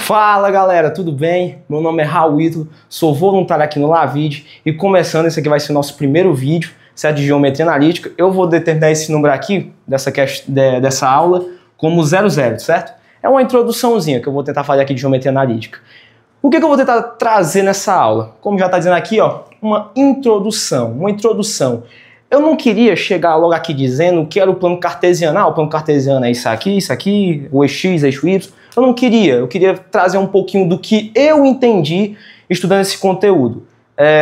Fala galera, tudo bem? Meu nome é Raul Ítalo, sou voluntário aqui no LaVide e começando, esse aqui vai ser o nosso primeiro vídeo, certo? De geometria analítica. Eu vou determinar esse número aqui, dessa aula, como 00, certo? É uma introduçãozinha que eu vou tentar fazer aqui de geometria analítica. O que eu vou tentar trazer nessa aula? Como já está dizendo aqui, ó, uma introdução. Eu não queria chegar logo aqui dizendo que era o plano cartesiano. Ah, o plano cartesiano é isso aqui, o eixo X, eixo Y. Eu queria trazer um pouquinho do que eu entendi estudando esse conteúdo.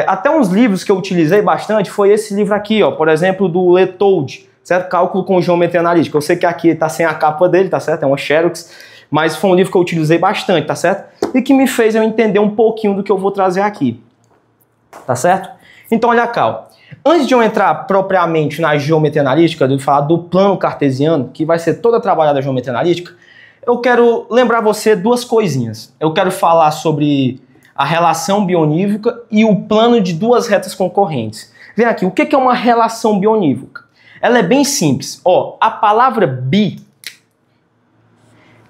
Até uns livros que eu utilizei bastante foi esse livro aqui, ó, por exemplo, do Letold, certo? Cálculo com geometria analítica. Eu sei que aqui tá sem a capa dele, tá certo? É uma Xerox, mas foi um livro que eu utilizei bastante, tá certo? E que me fez eu entender um pouquinho do que eu vou trazer aqui, tá certo? Então, olha cá, ó. Antes de eu entrar propriamente na geometria analítica, de falar do plano cartesiano, que vai ser toda trabalhada a geometria analítica, eu quero lembrar você duas coisinhas. Eu quero falar sobre a relação bionívoca e o plano de duas retas concorrentes. Vem aqui, o que é uma relação bionívoca? Ela é bem simples. Ó, a palavra bi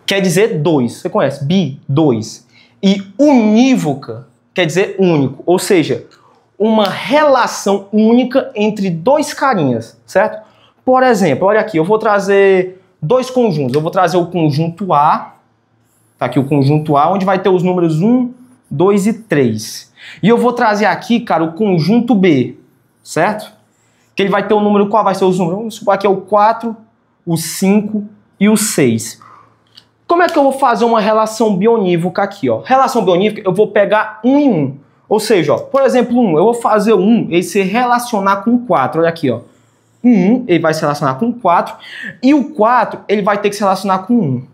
quer dizer dois. Você conhece? Bi, dois. E unívoca quer dizer único. Ou seja, uma relação única entre dois carinhas, certo? Por exemplo, olha aqui, eu vou trazer dois conjuntos. Eu vou trazer o conjunto A, tá aqui o conjunto A, onde vai ter os números 1, 2 e 3. E eu vou trazer aqui, cara, o conjunto B, certo? Que ele vai ter o número, qual vai ser os números? Vamos supor aqui é o 4, o 5 e o 6. Como é que eu vou fazer uma relação bionívoca aqui, ó? Relação bionívoca, eu vou pegar 1 e 1. Ou seja, ó, por exemplo, 1, eu vou fazer o 1 ele se relacionar com 4, olha aqui, ó. O 1 ele vai se relacionar com 4 e o 4 ele vai ter que se relacionar com 1.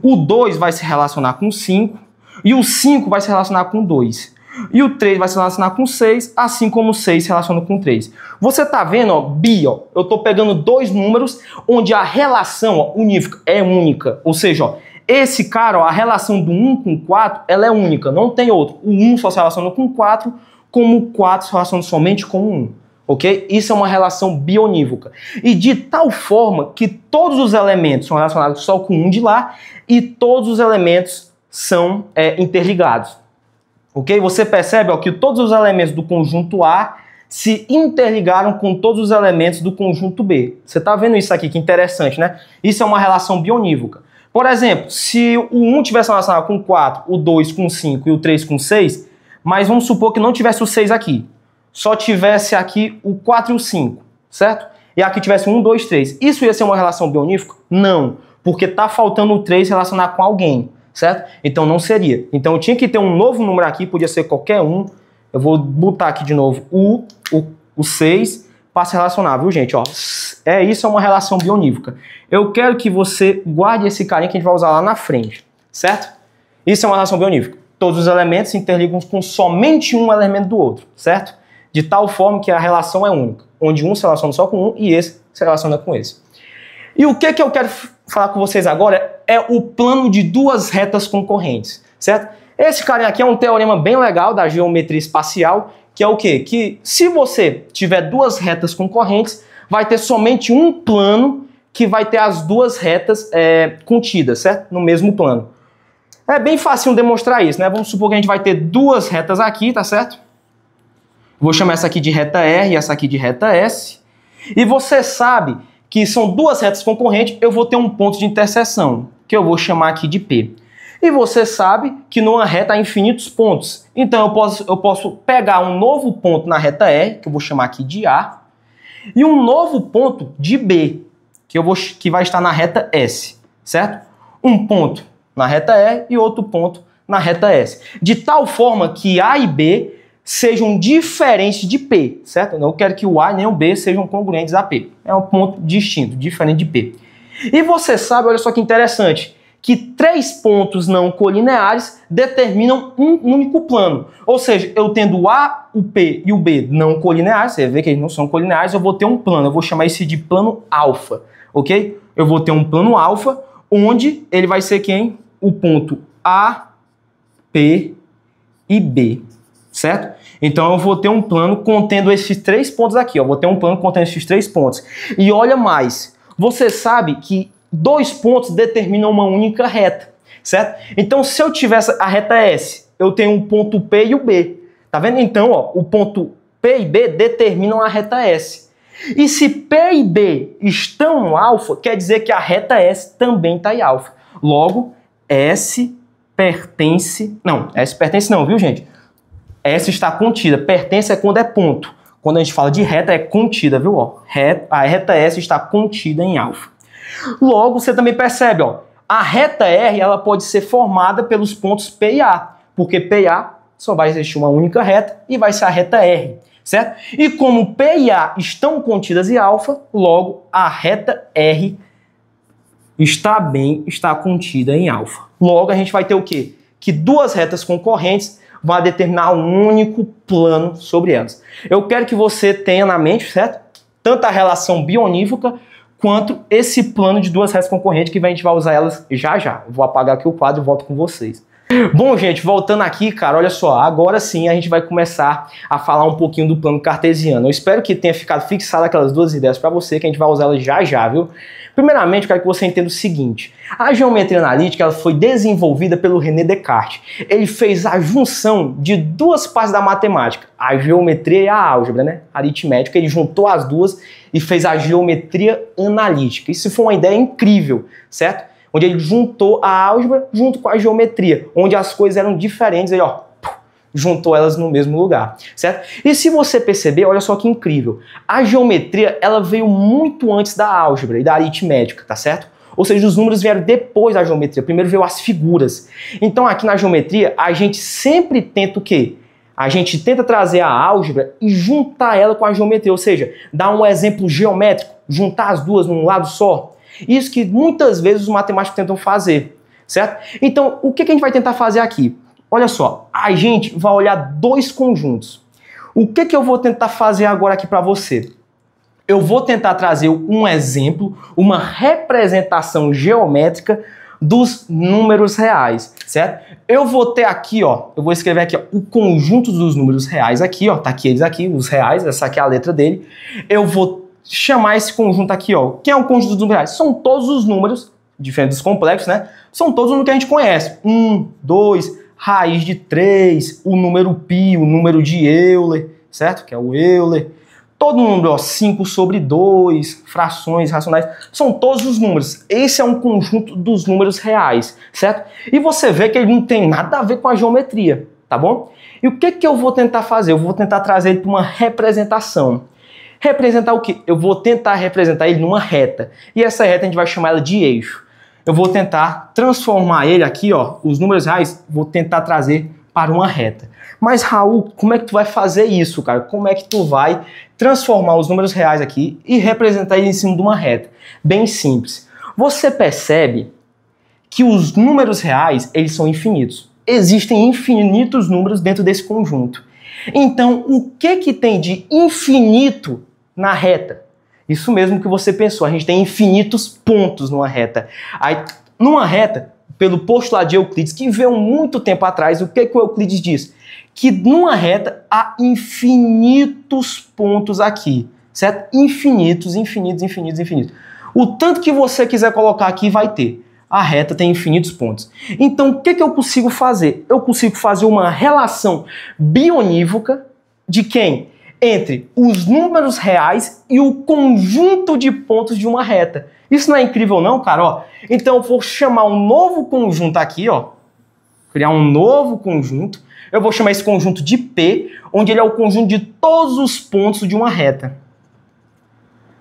O 2 vai se relacionar com 5 e o 5 vai se relacionar com 2. E o 3 vai se relacionar com 6, assim como o 6 se relaciona com 3. Você tá vendo, ó, bi, ó, eu tô pegando dois números onde a relação, ó, unívoca é única. Ou seja, ó, esse cara, ó, a relação do 1 com 4, ela é única, não tem outro. O 1 só se relaciona com 4, como o 4 se relaciona somente com o 1. Ok? Isso é uma relação bionívoca. E de tal forma que todos os elementos são relacionados só com um de lá e todos os elementos são interligados. Ok? Você percebe, ó, que todos os elementos do conjunto A se interligaram com todos os elementos do conjunto B. Você está vendo isso aqui, que interessante, né? Isso é uma relação bionívoca. Por exemplo, se o 1 tivesse relacionado com 4, o 2 com 5 e o 3 com 6, mas vamos supor que não tivesse o 6 aqui. Só tivesse aqui o 4 e o 5, certo? E aqui tivesse 1, 2, 3. Isso ia ser uma relação bionívoca? Não, porque tá faltando o 3 relacionar com alguém, certo? Então não seria. Então eu tinha que ter um novo número aqui, podia ser qualquer um. Eu vou botar aqui de novo o 6 para se relacionar, viu, gente? Ó, isso é uma relação bionívoca. Eu quero que você guarde esse carinha que a gente vai usar lá na frente, certo? Isso é uma relação bionívoca. Todos os elementos se interligam com somente um elemento do outro, certo? De tal forma que a relação é única, onde um se relaciona só com um e esse se relaciona com esse. E o que eu quero falar com vocês agora é o plano de duas retas concorrentes, certo? Esse carinha aqui é um teorema bem legal da geometria espacial, que é o quê? Que se você tiver duas retas concorrentes, vai ter somente um plano que vai ter as duas retas contidas, certo? No mesmo plano. É bem fácil demonstrar isso, né? Vamos supor que a gente vai ter duas retas aqui, tá certo? Vou chamar essa aqui de reta R e essa aqui de reta S. E você sabe que são duas retas concorrentes, eu vou ter um ponto de interseção, que eu vou chamar aqui de P. E você sabe que numa reta há infinitos pontos. Então eu posso pegar um novo ponto na reta R, que eu vou chamar aqui de A, e um novo ponto de B, que vai estar na reta S, certo? Um ponto na reta R e outro ponto na reta S. De tal forma que A e B sejam diferentes de P, certo? Eu não quero que o A nem o B sejam congruentes a P. É um ponto distinto, diferente de P. E você sabe, olha só que interessante, que três pontos não colineares determinam um único plano. Ou seja, eu tendo o A, o P e o B não colineares, você vê que eles não são colineares, eu vou ter um plano, eu vou chamar esse de plano alfa, ok? Eu vou ter um plano alfa, onde ele vai ser quem? O ponto A, P e B. Certo? Então eu vou ter um plano contendo esses três pontos aqui, ó. Vou ter um plano contendo esses três pontos. E olha mais, você sabe que dois pontos determinam uma única reta. certo? Então, se eu tivesse a reta S, eu tenho um ponto P e o B. Tá vendo? Então, ó, o ponto P e B determinam a reta S. E se P e B estão no alfa, quer dizer que a reta S também está em alfa. Logo, S pertence... Não, S pertence não, viu, gente? S está contida. Pertence é quando é ponto. Quando a gente fala de reta, é contida, viu? Ó, a reta S está contida em alfa. Logo, você também percebe, ó, a reta R ela pode ser formada pelos pontos P e A, porque P e A só vai existir uma única reta e vai ser a reta R, certo? E como P e A estão contidas em alfa, logo a reta R está contida em alfa. Logo, a gente vai ter o quê? Que duas retas concorrentes vão determinar um único plano sobre elas. Eu quero que você tenha na mente, certo? Tanto a relação bionívoca quanto esse plano de duas retas concorrentes que a gente vai usar elas já já. Vou apagar aqui o quadro e volto com vocês. Bom, gente, voltando aqui, cara, olha só, agora sim a gente vai começar a falar um pouquinho do plano cartesiano. Eu espero que tenha ficado fixado aquelas duas ideias para você, que a gente vai usar elas já já, viu? Primeiramente, eu quero que você entenda o seguinte, a geometria analítica ela foi desenvolvida pelo René Descartes. Ele fez a junção de duas partes da matemática, a geometria e a álgebra, né? Aritmética, ele juntou as duas e fez a geometria analítica. Isso foi uma ideia incrível, certo? Onde ele juntou a álgebra junto com a geometria, onde as coisas eram diferentes, ele ó, juntou elas no mesmo lugar, certo? E se você perceber, olha só que incrível, a geometria ela veio muito antes da álgebra e da aritmética, tá certo? Ou seja, os números vieram depois da geometria, primeiro veio as figuras. Então aqui na geometria a gente sempre tenta o quê? A gente tenta trazer a álgebra e juntar ela com a geometria, ou seja, dar um exemplo geométrico, juntar as duas num lado só. Isso que muitas vezes os matemáticos tentam fazer, certo? Então, o que a gente vai tentar fazer aqui? Olha só, a gente vai olhar dois conjuntos. O que eu vou tentar fazer agora aqui para você? Eu vou tentar trazer um exemplo, uma representação geométrica dos números reais, certo? Eu vou ter aqui, ó, eu vou escrever aqui, ó, o conjunto dos números reais aqui, ó, tá aqui eles aqui, os reais, essa aqui é a letra dele. Eu vou chamar esse conjunto aqui, ó. Quem é o conjunto dos números reais? São todos os números, diferente dos complexos, né? São todos os números que a gente conhece. 1, 2, raiz de 3, o número π, o número de Euler, certo? Que é o Euler. Todo número, ó, 5 sobre 2, frações racionais, são todos os números. Esse é um conjunto dos números reais, certo? E você vê que ele não tem nada a ver com a geometria, tá bom? E o que eu vou tentar fazer? Eu vou tentar trazer ele para uma representação. Representar o quê? Eu vou tentar representar ele numa reta. E essa reta a gente vai chamar ela de eixo. Eu vou tentar transformar ele aqui, ó, os números reais, vou tentar trazer para uma reta. Mas, Raul, como é que tu vai fazer isso, cara? Como é que tu vai transformar os números reais aqui e representar ele em cima de uma reta? Bem simples. Você percebe que os números reais, eles são infinitos. Existem infinitos números dentro desse conjunto. Então, o que tem de infinito na reta? Isso mesmo que você pensou, a gente tem infinitos pontos numa reta. Aí, numa reta, pelo postulado de Euclides, que veio muito tempo atrás, o que o Euclides diz? Que numa reta há infinitos pontos aqui, certo? Infinitos, infinitos, infinitos, infinitos. O tanto que você quiser colocar aqui vai ter. A reta tem infinitos pontos. Então, o que eu consigo fazer? Eu consigo fazer uma relação bionívoca de quem? Entre os números reais e o conjunto de pontos de uma reta. Isso não é incrível não, cara? Ó, então eu vou chamar um novo conjunto aqui, ó. Criar um novo conjunto. Eu vou chamar esse conjunto de P, onde ele é o conjunto de todos os pontos de uma reta.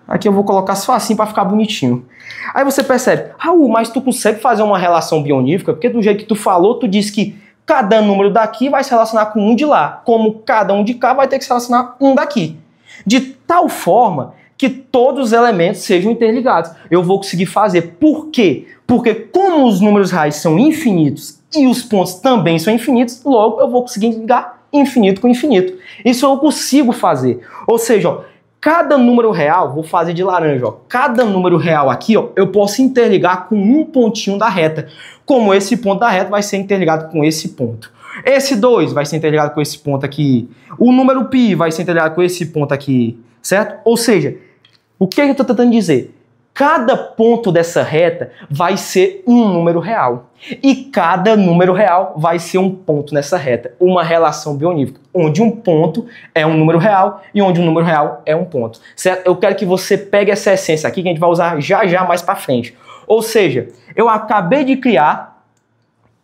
Aqui eu vou colocar só assim para ficar bonitinho. Aí você percebe, Raul, mas tu consegue fazer uma relação bionívoca? Porque do jeito que tu falou, tu disse que cada número daqui vai se relacionar com um de lá, como cada um de cá vai ter que se relacionar com um daqui. De tal forma que todos os elementos sejam interligados. Eu vou conseguir fazer. Por quê? Porque como os números reais são infinitos e os pontos também são infinitos, logo eu vou conseguir ligar infinito com infinito. Isso eu consigo fazer. Ou seja, ó, cada número real, vou fazer de laranja, ó, cada número real aqui, ó, eu posso interligar com um pontinho da reta. Como esse ponto da reta vai ser interligado com esse ponto. Esse 2 vai ser interligado com esse ponto aqui. O número π vai ser interligado com esse ponto aqui, certo? Ou seja, o que eu estou tentando dizer? cada ponto dessa reta vai ser um número real. E cada número real vai ser um ponto nessa reta. Uma relação bionívoca, onde um ponto é um número real e onde um número real é um ponto. Certo? Eu quero que você pegue essa essência aqui que a gente vai usar já já mais para frente. Ou seja, eu acabei de criar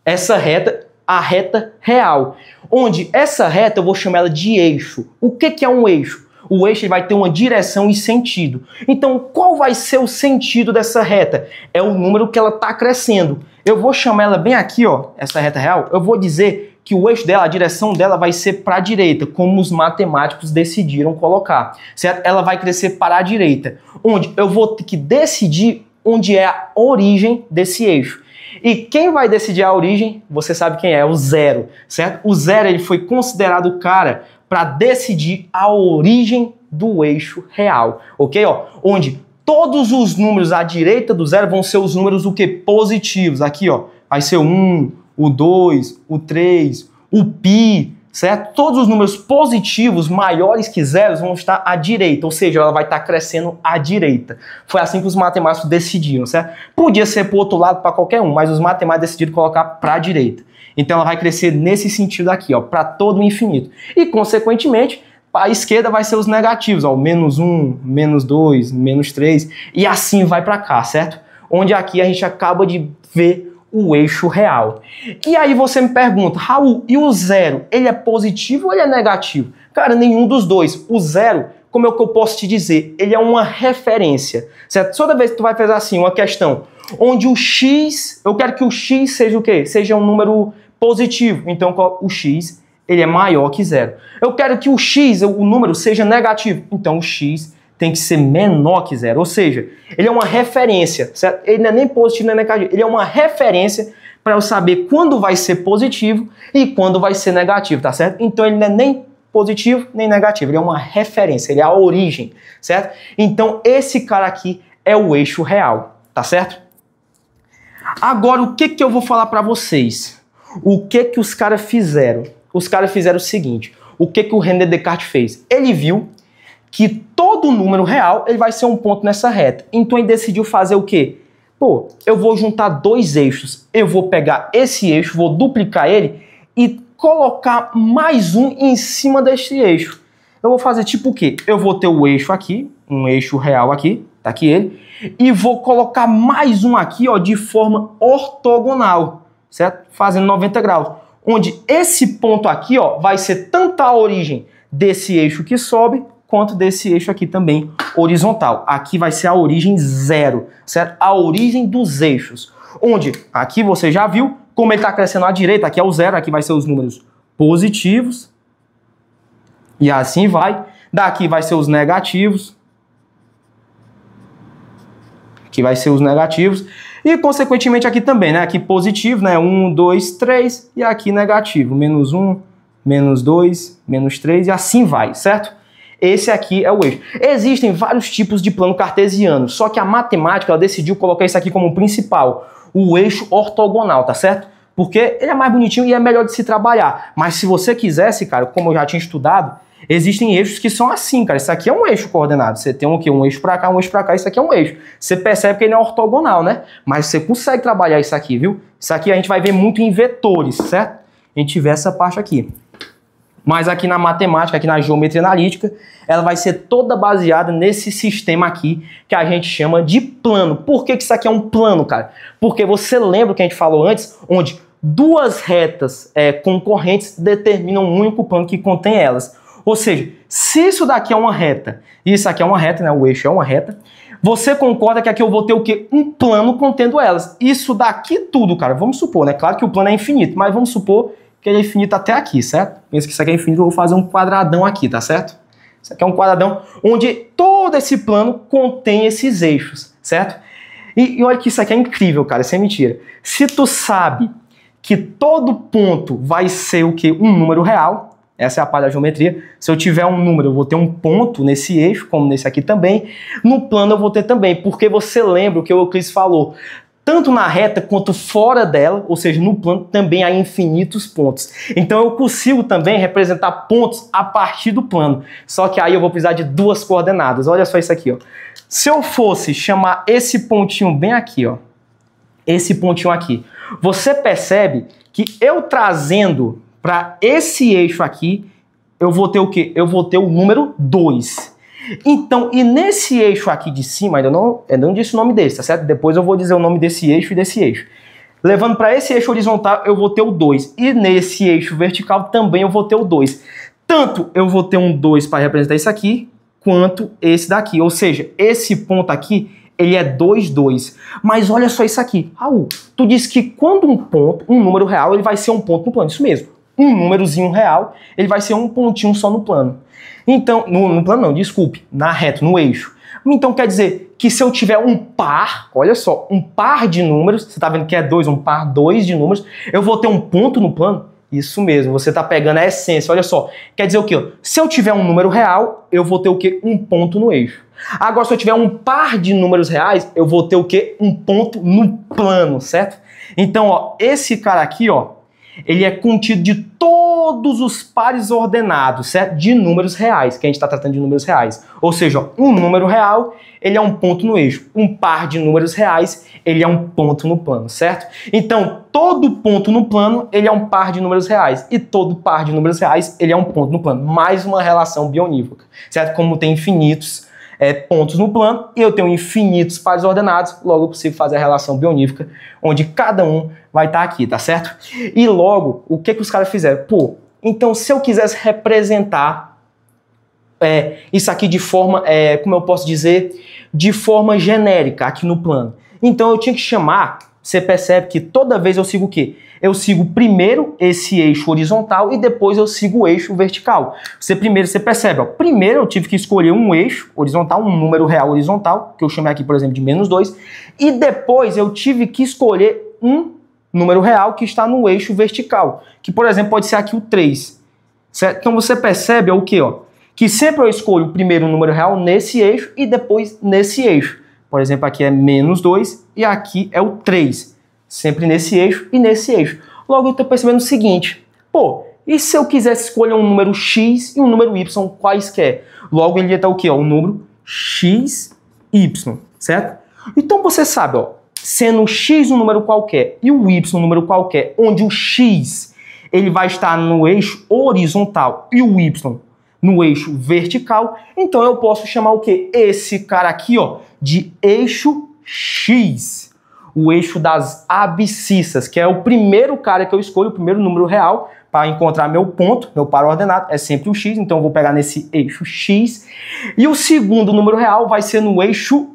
essa reta, a reta real. Onde essa reta eu vou chamar ela de eixo. O que é um eixo? O eixo vai ter uma direção e sentido. Então, qual vai ser o sentido dessa reta? É o número que ela está crescendo. Eu vou chamar ela bem aqui, ó, essa reta real. Eu vou dizer que o eixo dela, a direção dela vai ser para a direita, como os matemáticos decidiram colocar, certo? Ela vai crescer para a direita, onde eu vou ter que decidir onde é a origem desse eixo. E quem vai decidir a origem, você sabe quem é o zero, certo? O zero ele foi considerado o cara para decidir a origem do eixo real, ok? Ó, onde todos os números à direita do zero vão ser os números o que? Positivos. Aqui, ó, vai ser o 1, o 2, o 3, o π, certo? Todos os números positivos maiores que zeros vão estar à direita, ou seja, ela vai estar crescendo à direita. Foi assim que os matemáticos decidiram, certo? Podia ser para o outro lado, para qualquer um, mas os matemáticos decidiram colocar para a direita. Então ela vai crescer nesse sentido aqui, ó, para todo o infinito. E, consequentemente, a esquerda vai ser os negativos, ó, menos 1, menos 2, menos 3, e assim vai para cá, certo? Onde aqui a gente acaba de ver o eixo real. E aí você me pergunta, Raul, e o zero, ele é positivo ou ele é negativo? Cara, nenhum dos dois. O zero, como é que eu posso te dizer? Ele é uma referência, certo? Toda vez que tu vai fazer assim, uma questão, onde o x, eu quero que o x seja o quê? Seja um número positivo, então o x ele é maior que zero. Eu quero que o x, o número, seja negativo, então o x tem que ser menor que zero, ou seja, ele é uma referência, certo? Ele não é nem positivo nem negativo, ele é uma referência para eu saber quando vai ser positivo e quando vai ser negativo, tá certo? Então ele não é nem positivo nem negativo, ele é uma referência, ele é a origem, certo? Então esse cara aqui é o eixo real, tá certo? Agora o que eu vou falar para vocês? O que os caras fizeram? Os caras fizeram o seguinte, o que o René Descartes fez? Ele viu que todo número real ele vai ser um ponto nessa reta. Então ele decidiu fazer o quê? Pô, eu vou juntar dois eixos, eu vou pegar esse eixo, vou duplicar ele e colocar mais um em cima desse eixo. Eu vou fazer tipo o quê? Eu vou ter o eixo aqui, um eixo real aqui, tá aqui ele, e vou colocar mais um aqui, ó, de forma ortogonal, certo? Fazendo 90 graus. Onde esse ponto aqui, ó, vai ser tanto a origem desse eixo que sobe, quanto desse eixo aqui também horizontal. Aqui vai ser a origem zero, certo? A origem dos eixos. Onde, aqui você já viu, como ele está crescendo à direita, aqui é o zero, aqui vai ser os números positivos. E assim vai. Daqui vai ser os negativos. Aqui vai ser os negativos. E, consequentemente, aqui também, né? Aqui positivo, né? 1, 2, 3. E aqui negativo. Menos 1, menos 2, menos 3. E assim vai, certo? Esse aqui é o eixo. Existem vários tipos de plano cartesiano. Só que a matemática ela decidiu colocar isso aqui como principal. O eixo ortogonal, tá certo? Porque ele é mais bonitinho e é melhor de se trabalhar. Mas se você quisesse, cara, como eu já tinha estudado, existem eixos que são assim, cara. Isso aqui é um eixo coordenado. Você tem o quê? Um eixo pra cá, um eixo pra cá. Isso aqui é um eixo. Você percebe que ele é ortogonal, né? Mas você consegue trabalhar isso aqui, viu? Isso aqui a gente vai ver muito em vetores, certo? A gente vê essa parte aqui. Mas aqui na matemática, aqui na geometria analítica, ela vai ser toda baseada nesse sistema aqui que a gente chama de plano. Por que isso aqui é um plano, cara? Porque você lembra o que a gente falou antes, onde duas retas concorrentes determinam um único plano que contém elas. Ou seja, se isso daqui é uma reta e isso aqui é uma reta, né? O eixo é uma reta, você concorda que aqui eu vou ter o quê? Um plano contendo elas. Isso daqui tudo, cara, vamos supor, né? Claro que o plano é infinito, mas vamos supor que ele é infinito até aqui, certo? Pensa que isso aqui é infinito, eu vou fazer um quadradão aqui, tá certo? Isso aqui é um quadradão onde todo esse plano contém esses eixos, certo? E olha que isso aqui é incrível, cara, isso é mentira. Se tu sabe que todo ponto vai ser o quê? Um número real, essa é a parte da geometria. Se eu tiver um número, eu vou ter um ponto nesse eixo, como nesse aqui também. No plano eu vou ter também, porque você lembra o que o Euclides falou. Tanto na reta quanto fora dela, ou seja, no plano, também há infinitos pontos. Então eu consigo também representar pontos a partir do plano. Só que aí eu vou precisar de duas coordenadas. Olha só isso aqui, ó. Se eu fosse chamar esse pontinho bem aqui, ó, esse pontinho aqui, você percebe que eu trazendo para esse eixo aqui, eu vou ter o quê? Eu vou ter o número 2. Então, e nesse eixo aqui de cima, ainda não disse o nome desse, tá certo? Depois eu vou dizer o nome desse eixo e desse eixo. Levando para esse eixo horizontal, eu vou ter o 2. E nesse eixo vertical também eu vou ter o 2. Tanto eu vou ter um 2 para representar isso aqui, quanto esse daqui. Ou seja, esse ponto aqui, ele é 2, 2. Mas olha só isso aqui. Raul, tu disse que quando um ponto, um número real, ele vai ser um ponto no plano. Isso mesmo. Um númerozinho real, ele vai ser um pontinho só no plano. Então, no plano não, desculpe, na reta, no eixo. Então quer dizer que se eu tiver um par, olha só, um par de números, você tá vendo que é 2, um par 2 de números, eu vou ter um ponto no plano? Isso mesmo, você tá pegando a essência, olha só. Quer dizer o quê? Se eu tiver um número real, eu vou ter o quê? Um ponto no eixo. Agora, se eu tiver um par de números reais, eu vou ter o quê? Um ponto no plano, certo? Então, ó, esse cara aqui, ó, ele é contido de todos os pares ordenados, certo? De números reais, que a gente está tratando de números reais. Ou seja, ó, um número real, ele é um ponto no eixo. Um par de números reais, ele é um ponto no plano, certo? Então, todo ponto no plano, ele é um par de números reais. E todo par de números reais, ele é um ponto no plano. Mais uma relação bionívoca, certo? Como tem infinitos pontos no plano, e eu tenho infinitos pares ordenados, logo eu consigo fazer a relação bionívoca, onde cada um vai estar aqui, tá certo? E logo, o que os caras fizeram? Pô, então se eu quisesse representar isso aqui de forma, como eu posso dizer, de forma genérica aqui no plano, então eu tinha que chamar, você percebe que toda vez eu sigo o quê? Eu sigo primeiro esse eixo horizontal e depois eu sigo o eixo vertical. Você percebe, ó, primeiro eu tive que escolher um eixo horizontal, um número real horizontal, que eu chamei aqui, por exemplo, de -2, e depois eu tive que escolher um número real que está no eixo vertical, que, por exemplo, pode ser aqui o 3. Certo? Então você percebe o quê? Ó? Que sempre eu escolho primeiro o número real nesse eixo e depois nesse eixo. Por exemplo, aqui é -2 e aqui é o 3. Sempre nesse eixo e nesse eixo. Logo eu estou percebendo o seguinte, pô, e se eu quisesse escolher um número x e um número y quaisquer? Logo ele ia estar o quê? O número x, y, certo? Então você sabe, ó, sendo o x um número qualquer e o y um número qualquer, onde o x ele vai estar no eixo horizontal e o y no eixo vertical, então eu posso chamar o quê? Esse cara aqui, ó, de eixo x. O eixo das abscissas, que é o primeiro cara que eu escolho, o primeiro número real, para encontrar meu ponto, meu par ordenado, é sempre o x, então eu vou pegar nesse eixo x. E o segundo número real vai ser no eixo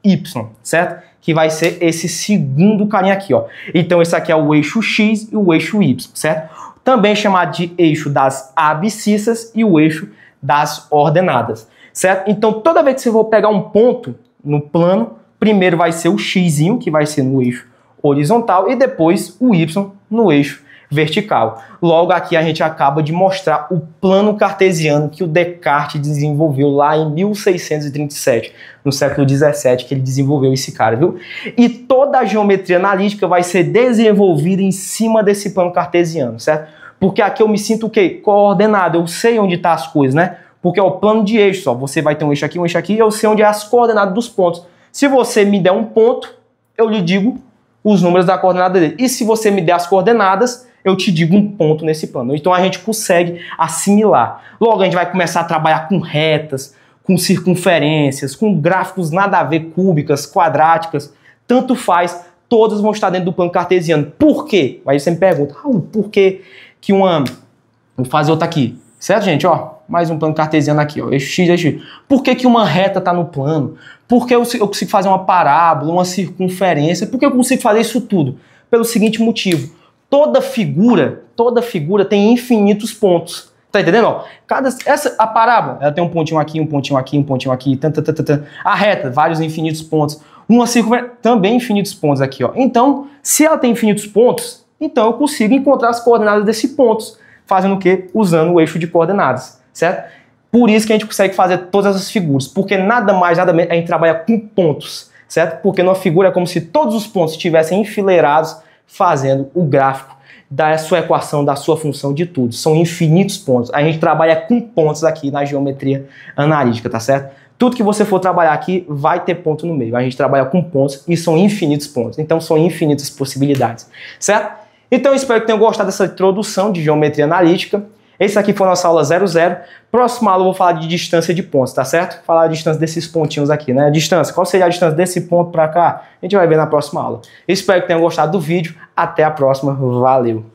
y, certo? Que vai ser esse segundo carinha aqui, ó. Então esse aqui é o eixo x e o eixo y, certo? Também chamado de eixo das abscissas e o eixo das ordenadas, certo? Então toda vez que você for pegar um ponto no plano, primeiro vai ser o x, que vai ser no eixo horizontal, e depois o y no eixo vertical. Logo aqui a gente acaba de mostrar o plano cartesiano que o Descartes desenvolveu lá em 1637, no século 17, que ele desenvolveu esse cara, viu? E toda a geometria analítica vai ser desenvolvida em cima desse plano cartesiano, certo? Porque aqui eu me sinto o quê? Coordenado, eu sei onde estão as coisas, né? Porque é o plano de eixo, ó. Você vai ter um eixo aqui, e eu sei onde é as coordenadas dos pontos. Se você me der um ponto, eu lhe digo os números da coordenada dele. E se você me der as coordenadas, eu te digo um ponto nesse plano. Então a gente consegue assimilar. Logo a gente vai começar a trabalhar com retas, com circunferências, com gráficos nada a ver, cúbicas, quadráticas, tanto faz, todas vão estar dentro do plano cartesiano. Por quê? Aí você me pergunta, por que uma... Vou fazer outra aqui. Certo, gente? Ó, mais um plano cartesiano aqui, ó, eixo x, eixo y. Por que uma reta está no plano? Por que eu consigo fazer uma parábola, uma circunferência? Por que eu consigo fazer isso tudo? Pelo seguinte motivo. Toda figura tem infinitos pontos. Tá entendendo? Ó, a parábola, ela tem um pontinho aqui, um pontinho aqui, um pontinho aqui. A reta, vários infinitos pontos. Uma circunferência, também infinitos pontos aqui, ó. Então, se ela tem infinitos pontos, então eu consigo encontrar as coordenadas desses pontos. Fazendo o quê? Usando o eixo de coordenadas, certo? Por isso que a gente consegue fazer todas essas figuras, porque nada mais, nada menos, a gente trabalha com pontos, certo? Porque numa figura é como se todos os pontos estivessem enfileirados fazendo o gráfico da sua equação, da sua função, de tudo. São infinitos pontos. A gente trabalha com pontos aqui na geometria analítica, tá certo? Tudo que você for trabalhar aqui vai ter ponto no meio. A gente trabalha com pontos e são infinitos pontos. Então são infinitas possibilidades, certo? Então eu espero que tenham gostado dessa introdução de geometria analítica. Esse aqui foi a nossa aula 00. Próxima aula eu vou falar de distância de pontos, tá certo? Falar a distância desses pontinhos aqui, né? Distância, qual seria a distância desse ponto para cá? A gente vai ver na próxima aula. Espero que tenham gostado do vídeo. Até a próxima. Valeu!